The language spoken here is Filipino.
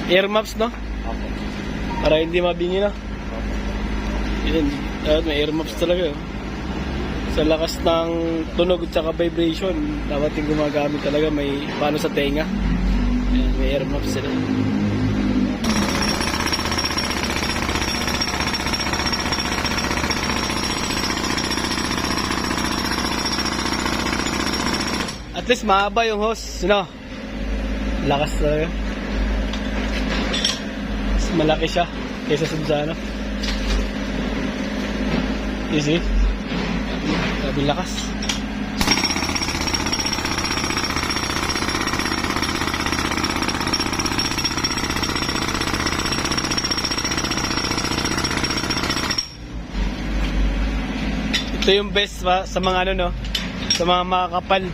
Air maps, no? Opo. Para hindi mabingi, no? Opo. Yan. May air maps talaga. Sa lakas ng tunog at saka vibration, dapat yung gumagamit talaga may paano sa tenga. Yan, may air maps sila. At least mahaba yung hose, no? Lakas talaga. Mas malaki siya kaysa sa ano. Easy. Grabe lakas. Ito yung best sa mga ano, no? Sa mga makakapal.